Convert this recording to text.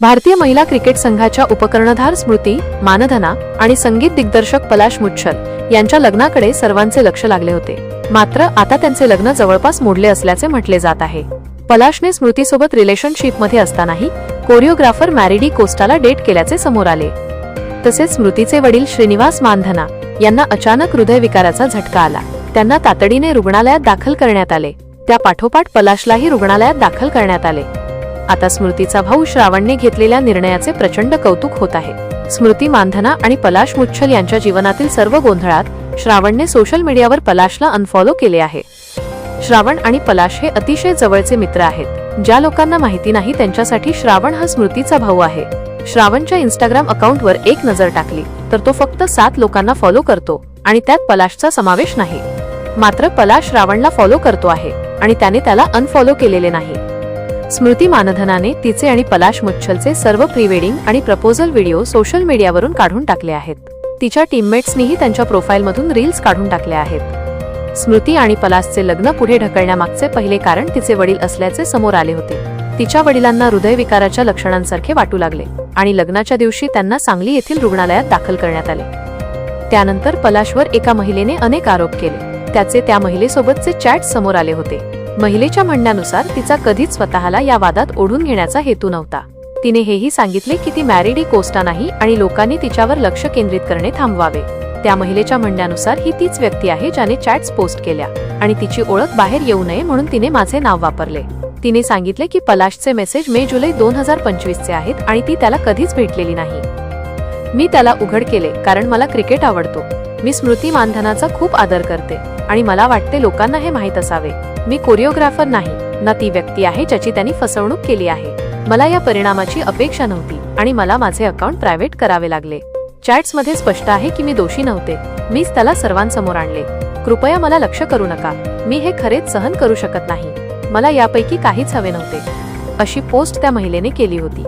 भारतीय महिला क्रिकेट संघाच्या उपकर्णधार स्मृती मानधना आणि संगीत दिग्दर्शक पलाश मुच्छल यांच्या लग्नाकडे सर्वांचे लक्ष लागले होते. मात्र आता त्यांचे लग्न जवळपास मोडले असल्याचे म्हटले जात आहे. पलाशने स्मृतीसोबत रिलेशनशिपमध्ये असतानाही कोरिओग्राफर मॅरिडी कोस्टाला डेट केल्याचे समोर आले. तसेच स्मृतीचे वडील श्रीनिवास मानधना यांना अचानक हृदयविकाराचा झटका आला. त्यांना तातडीने रुग्णालयात दाखल करण्यात आले. त्या पाठोपाठ पलाशलाही रुग्णालयात दाखल करण्यात आले. आता स्मृतीचा भाऊ श्रावणने घेतलेल्या निर्णयाचे प्रचंड कौतुक होत आहे. स्मृती मानधना आणि पलाश मुच्छल यांच्या जीवनातील सर्व गोंधळात श्रावणने सोशल मीडियावर पलाशला अनफॉलो केले आहे. श्रावण आणि पलाश हे अतिशय जवळचे मित्र आहेत. ज्या लोकांना माहिती नाही त्यांच्यासाठी श्रावण हा स्मृतीचा भाऊ आहे. श्रावणच्या इंस्टाग्राम अकाउंटवर एक नजर टाकली तर तो फक्त 7 लोकांना फॉलो करतो आणि त्यात पलाशचा समावेश नाही. मात्र पलाश श्रावणला फॉलो करतो आहे आणि त्याने त्याला अनफॉलो केलेले नाही. स्मृती मानधनाने तिचे आणि पलाश मुच्छलचे सर्व प्री वेडिंग आणि प्रपोजल व्हिडिओ सोशल मीडियावरून काढून टाकले आहेत. तिच्या टीममेट्सनीही त्यांच्या प्रोफाईलमधून रील्स काढून टाकल्या आहेत. स्मृती आणि पलाशचे लग्न पुढे ढकलण्यामागचे पहिले कारण तिचे वडील असल्याचे समोर आले होते. तिच्या वडिलांना हृदयविकाराच्या लक्षणांसारखे वाटू लागले आणि लग्नाच्या दिवशी त्यांना सांगली येथील रुग्णालयात दाखल करण्यात आले. त्यानंतर पलाशवर एका महिलेने अनेक आरोप केले. त्याचे त्या महिलेसोबतचे चॅट समोर आले होते. महिलेच्या म्हणण्यानुसार तिचा कधीच स्वतःला या वादात ओढून घेण्याचा हेतू नव्हता. तिने हेही सांगितले की ती मॅरिडी कोस्टा नाही आणि लोकांनी तिच्यावर लक्ष केंद्रित करणे थांबवावे. त्या महिलेच्या म्हणण्यानुसार ही तीच व्यक्ती आहे ज्याने चॅट्स पोस्ट केल्या आणि तिची ओळख बाहेर येऊ नये म्हणून तिने माझे नाव वापरले. तिने सांगितले की पलाशचे मेसेज मे-जुलै 2025 चे आहेत आणि ती त्याला कधीच भेटलेली नाही. मी त्याला उघड केले कारण मला क्रिकेट आवडतो. मी स्मृती मानधनाचा खूप आदर करते आणि मला वाटते लोकांना हे माहीत असावे. मी कोरिओग्राफर नाही ना ती व्यक्ती आहे ज्याची त्यांनी फसवणूक केली आहे. मला या परिणामाची अपेक्षा नव्हती आणि मला माझे अकाउंट प्रायव्हेट करावे लागले. चॅट्समध्ये स्पष्ट आहे की मी दोषी नव्हते. मीच त्याला सर्वांसमोर आणले. कृपया मला लक्ष करू नका. मी हे खरेच सहन करू शकत नाही. मला यापैकी काहीच हवे नव्हते. अशी पोस्ट त्या महिलेने केली होती.